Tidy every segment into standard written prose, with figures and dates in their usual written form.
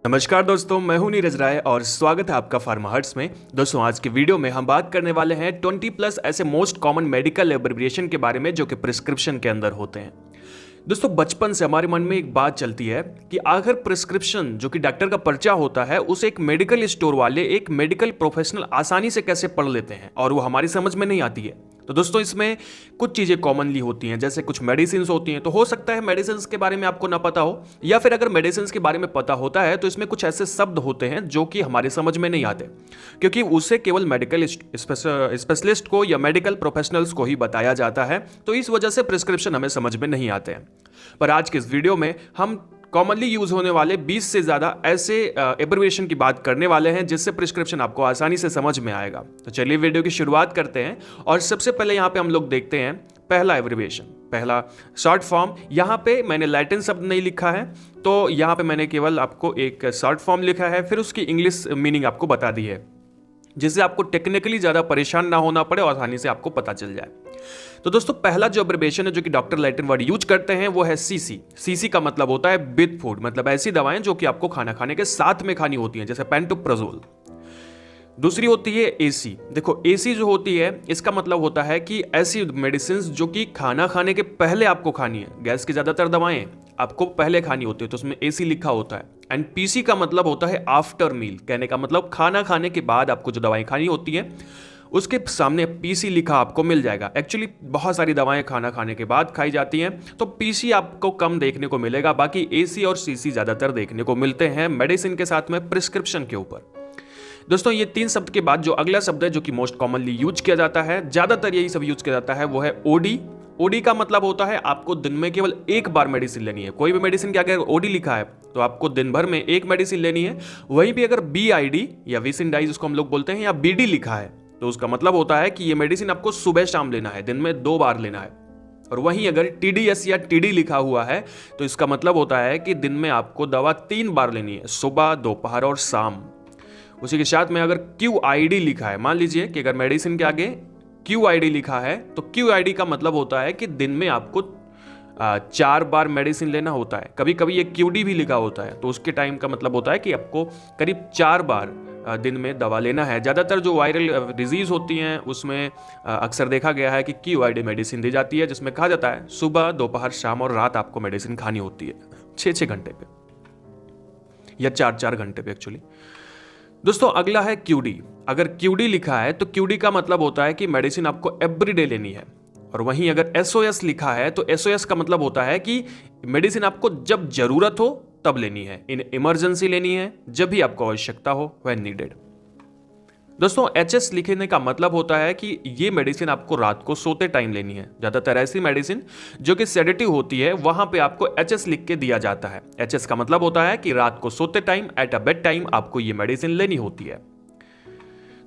नमस्कार दोस्तों, मैं हूं नीरज राय और स्वागत है आपका फार्मा हर्ट्स में। दोस्तों आज के वीडियो में हम बात करने वाले हैं 20 प्लस ऐसे मोस्ट कॉमन मेडिकल एब्रिविएशन के बारे में जो कि प्रिस्क्रिप्शन के अंदर होते हैं। दोस्तों बचपन से हमारे मन में एक बात चलती है कि आखिर प्रिस्क्रिप्शन जो कि डॉक्टर का पर्चा होता है उसे एक मेडिकल स्टोर वाले एक मेडिकल प्रोफेशनल आसानी से कैसे पढ़ लेते हैं और वो हमारी समझ में नहीं आती है। तो दोस्तों इसमें कुछ चीज़ें कॉमनली होती हैं, जैसे कुछ मेडिसिन होती हैं। तो हो सकता है मेडिसिन के बारे में आपको ना पता हो, या फिर अगर मेडिसिन के बारे में पता होता है तो इसमें कुछ ऐसे शब्द होते हैं जो कि हमारे समझ में नहीं आते, क्योंकि उसे केवल मेडिकल स्पेशलिस्ट को या मेडिकल प्रोफेशनल्स को ही बताया जाता है। तो इस वजह से प्रिस्क्रिप्शन हमें समझ में नहीं आते हैं। पर आज के इस वीडियो में हम कॉमनली यूज होने वाले 20 से ज्यादा ऐसे एब्रिविएशन की बात करने वाले हैं जिससे प्रिस्क्रिप्शन आपको आसानी से समझ में आएगा। तो चलिए वीडियो की शुरुआत करते हैं और सबसे पहले यहाँ पे हम लोग देखते हैं पहला एब्रिविएशन, पहला शॉर्ट फॉर्म। यहाँ पे मैंने लैटिन शब्द नहीं लिखा है, तो यहाँ पे मैंने केवल आपको एक शॉर्ट फॉर्म लिखा है, फिर उसकी इंग्लिश मीनिंग आपको बता दी है, जिससे आपको टेक्निकली ज़्यादा परेशान ना होना पड़े और आसानी से आपको पता चल जाए। तो दोस्तों पहला जो एब्रिविएशन है जो कि डॉक्टर लैटिन वर्ड यूज करते हैं वो है सीसी। सीसी का मतलब होता है विद फूड, मतलब ऐसी दवाएं जो कि आपको खाना खाने के साथ में खानी होती हैं, जैसे पेंटोप्राजोल। दूसरी होती है एसी। देखो एसी जो होती है इसका मतलब होता है कि ऐसी मेडिसिन जो कि खाना खाने के पहले आपको खानी है। गैस की ज्यादातर दवाएं आपको पहले खानी होती है, तो उसमें एसी लिखा होता है। एंड पीसी का मतलब होता है आफ्टर मील, कहने का मतलब खाना खाने के बाद आपको जो दवाएं खानी होती है उसके सामने पीसी लिखा आपको मिल जाएगा। एक्चुअली बहुत सारी दवाएं खाना खाने के बाद खाई जाती हैं, तो पीसी आपको कम देखने को मिलेगा, बाकी एसी और सीसी ज्यादातर देखने को मिलते हैं मेडिसिन के साथ में प्रिस्क्रिप्शन के ऊपर। दोस्तों ये तीन शब्द के बाद जो अगला शब्द है जो कि मोस्ट कॉमनली यूज किया जाता है, ज्यादातर यही सब यूज किया जाता है, वो है ओडी। ओडी का मतलब होता है आपको दिन में केवल एक बार मेडिसिन लेनी है। कोई भी मेडिसिन के आगे ओडी लिखा है तो आपको दिन भर में एक मेडिसिन लेनी है। वहीं भी अगर बीआईडी या विसिनडाइज उसको हम लोग बोलते हैं या बीडी लिखा है तो उसका मतलब होता है कि ये मेडिसिन आपको सुबह शाम लेना है, दिन में 2 बार लेना है। और वहीं अगर टीडीएस या टीडी लिखा हुआ है तो इसका मतलब होता है कि दिन में आपको दवा 3 बार लेनी है, सुबह, दोपहर और शाम। उसी के साथ में अगर क्यूआईडी लिखा है, मान लीजिए कि अगर मेडिसिन के आगे क्यूआईडी लिखा है तो क्यूआईडी का मतलब होता है कि दिन में आपको 4 बार मेडिसिन लेना होता है। कभी कभी ये क्यूडी भी लिखा होता है तो उसके टाइम का मतलब होता है कि आपको करीब 4 बार दिन में दवा लेना है। ज़्यादातर जो वायरल डिजीज़ होती हैं उसमें अक्सर देखा गया है कि क्यूआईडी मेडिसिन दी जाती है, जिसमें कहा जाता है सुबह, दोपहर, शाम और रात आपको मेडिसिन खानी होती है 6-6 घंटे पे या 4-4 घंटे पे एक्चुअली। दोस्तों अगला है क्यूडी। अगर क्यूडी लिखा है तो क्यूडी का मतलब होता है कि मेडिसिन आपको एवरीडे लेनी है। और वहीं अगर एसओएस लिखा है तो एसओएस का मतलब होता है कि मेडिसिन आपको जब जरूरत हो तब लेनी है, इन इमरजेंसी लेनी है, जब भी आपको आवश्यकता हो, व्हेन नीडेड। दोस्तों एचएस लिखने का मतलब होता है कि ये मेडिसिन आपको रात को सोते टाइम लेनी है। ज्यादातर ऐसी मेडिसिन जो कि सेडेटिव होती है वहां पे आपको एचएस लिख के दिया जाता है। एचएस का मतलब होता है कि रात को सोते time, at a bed time आपको ये मेडिसिन लेनी होती है।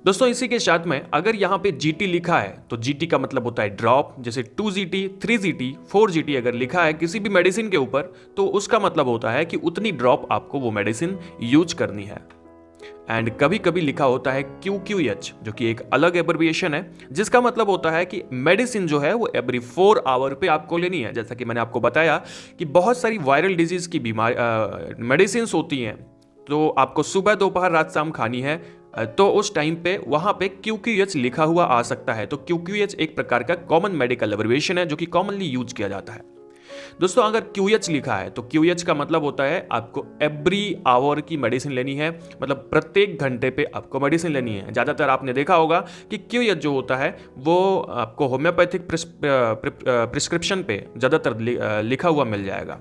दोस्तों इसी के साथ में अगर यहाँ पे जीटी लिखा है तो जीटी का मतलब होता है ड्रॉप, जैसे 2GT, 3GT, 4GT अगर लिखा है किसी भी मेडिसिन के ऊपर तो उसका मतलब होता है कि उतनी ड्रॉप आपको वो मेडिसिन यूज करनी है। एंड कभी कभी लिखा होता है QQH जो कि एक अलग एब्रिविएशन है, जिसका मतलब होता है कि मेडिसिन जो है वो एवरी 4 आवर पे आपको लेनी है। जैसा कि मैंने आपको बताया कि बहुत सारी वायरल डिजीज की बीमारी मेडिसिन होती हैं तो आपको सुबह, दोपहर, रात, शाम खानी है, तो उस टाइम पे वहां पे QQH लिखा हुआ आ सकता है। तो QQH एक प्रकार का कॉमन मेडिकल एब्रिविएशन है जो कि कॉमनली यूज किया जाता है। दोस्तों अगर QH लिखा है तो QH का मतलब होता है आपको एवरी आवर की मेडिसिन लेनी है, मतलब प्रत्येक घंटे पे आपको मेडिसिन लेनी है। ज्यादातर आपने देखा होगा कि QH जो होता है वो आपको होम्योपैथिक प्रिस्क्रिप्शन पे ज्यादातर लिखा हुआ मिल जाएगा।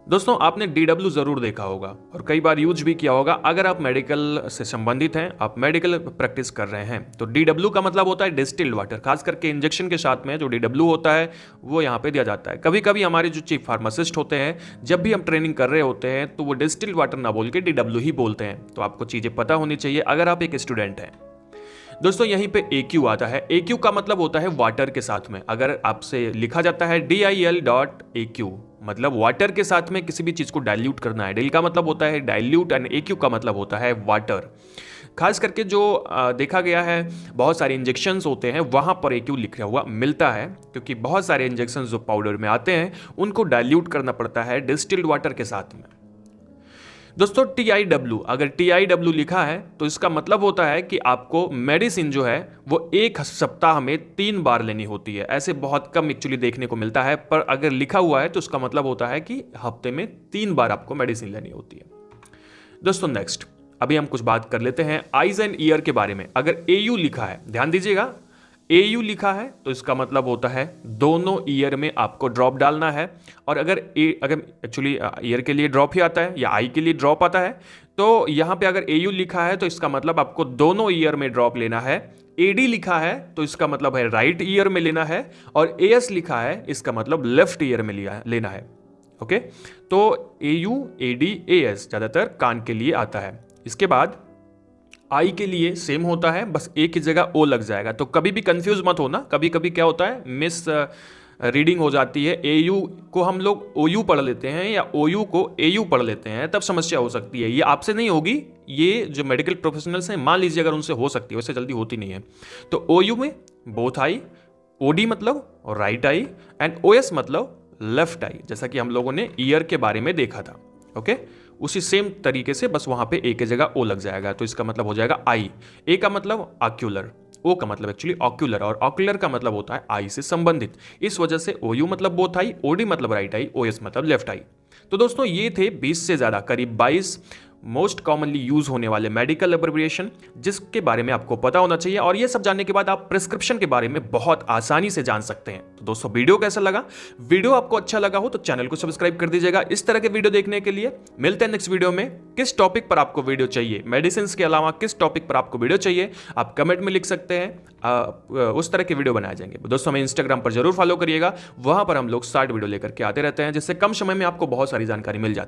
दोस्तों आपने DW जरूर देखा होगा और कई बार यूज भी किया होगा। अगर आप मेडिकल से संबंधित हैं, आप मेडिकल प्रैक्टिस कर रहे हैं, तो DW का मतलब होता है डिस्टिल्ड वाटर। खास करके इंजेक्शन के साथ में जो DW होता है वो यहाँ पे दिया जाता है। कभी कभी हमारे जो चीफ फार्मासिस्ट होते हैं जब भी हम ट्रेनिंग कर रहे होते हैं तो वो डिस्टिल्ड वाटर ना बोल के DW ही बोलते हैं। तो आपको चीज़ें पता होनी चाहिए अगर आप एक स्टूडेंट हैं। दोस्तों यहीं पे AQ आता है। AQ का मतलब होता है वाटर के साथ में। अगर आपसे लिखा जाता है DIL.AQ, मतलब वाटर के साथ में किसी भी चीज को डाइल्यूट करना है। डिल का मतलब होता है डाइल्यूट एंड AQ का मतलब होता है वाटर। खास करके जो देखा गया है बहुत सारे इंजेक्शंस होते हैं वहाँ पर AQ लिखा हुआ मिलता है, क्योंकि बहुत सारे इंजेक्शंस जो पाउडर में आते हैं उनको डाइल्यूट करना पड़ता है डिस्टिल्ड वाटर के साथ में। दोस्तों TIW, अगर TIW लिखा है तो इसका मतलब होता है कि आपको मेडिसिन जो है वो एक सप्ताह में 3 बार लेनी होती है। ऐसे बहुत कम एक्चुअली देखने को मिलता है, पर अगर लिखा हुआ है तो उसका मतलब होता है कि हफ्ते में 3 बार आपको मेडिसिन लेनी होती है। दोस्तों नेक्स्ट, अभी हम कुछ बात कर लेते हैं आइज एंड ईयर के बारे में। अगर AU लिखा है, ध्यान दीजिएगा, AU लिखा है तो इसका मतलब होता है दोनों ईयर में आपको ड्रॉप डालना है। और अगर एक्चुअली ईयर के लिए ड्रॉप ही आता है या आई के लिए ड्रॉप आता है, तो यहाँ पे अगर AU लिखा है तो इसका मतलब आपको दोनों ईयर में ड्रॉप लेना है। AD लिखा है तो इसका मतलब है राइट ईयर में लेना है, और AS लिखा है इसका मतलब लेफ्ट ईयर में लेना है। ओके, तो AU, AD, AS ज़्यादातर कान के लिए आता है। इसके बाद आई के लिए सेम होता है, बस ए की जगह ओ लग जाएगा। तो कभी भी कंफ्यूज मत होना, कभी कभी क्या होता है मिस रीडिंग हो जाती है। AU को हम लोग OU पढ़ लेते हैं या OU को AU पढ़ लेते हैं, तब समस्या हो सकती है। ये आपसे नहीं होगी, ये जो मेडिकल प्रोफेशनल्स हैं मान लीजिए अगर उनसे हो सकती है, वैसे जल्दी होती नहीं है। तो OU में बोथ आई, OD मतलब राइट आई, एंड OS मतलब लेफ्ट आई, जैसा कि हम लोगों ने ईयर के बारे में देखा था। ओके, उसी सेम तरीके से बस वहां पे ए की जगह ओ लग जाएगा, तो इसका मतलब हो जाएगा आई। ए का मतलब ऑक्यूलर, ओ का मतलब एक्चुअली ऑक्यूलर, और ऑक्यूलर का मतलब होता है आई से संबंधित। इस वजह से OU मतलब बोथ आई, OD मतलब राइट आई, OS मतलब लेफ्ट आई। तो दोस्तों ये थे 20 से ज्यादा, करीब 22 मोस्ट कॉमनली यूज होने वाले मेडिकल एब्रिविएशन, जिसके बारे में आपको पता होना चाहिए। और ये सब जानने के बाद आप प्रिस्क्रिप्शन के बारे में बहुत आसानी से जान सकते हैं। तो दोस्तों वीडियो कैसा लगा? वीडियो आपको अच्छा लगा हो तो चैनल को सब्सक्राइब कर दीजिएगा इस तरह के वीडियो देखने के लिए। मिलते हैं नेक्स्ट वीडियो में। किस टॉपिक पर आपको वीडियो चाहिए, मेडिसिन के अलावा किस टॉपिक पर आपको वीडियो चाहिए, आप कमेंट में लिख सकते हैं। उस तरह के वीडियो बनाए जाएंगे। दोस्तों हमें इंस्टाग्राम पर जरूर फॉलो करिएगा, वहां पर हम लोग 60 वीडियो लेकर के आते रहते हैं, जिससे कम समय में आपको बहुत सारी जानकारी मिल जाती है।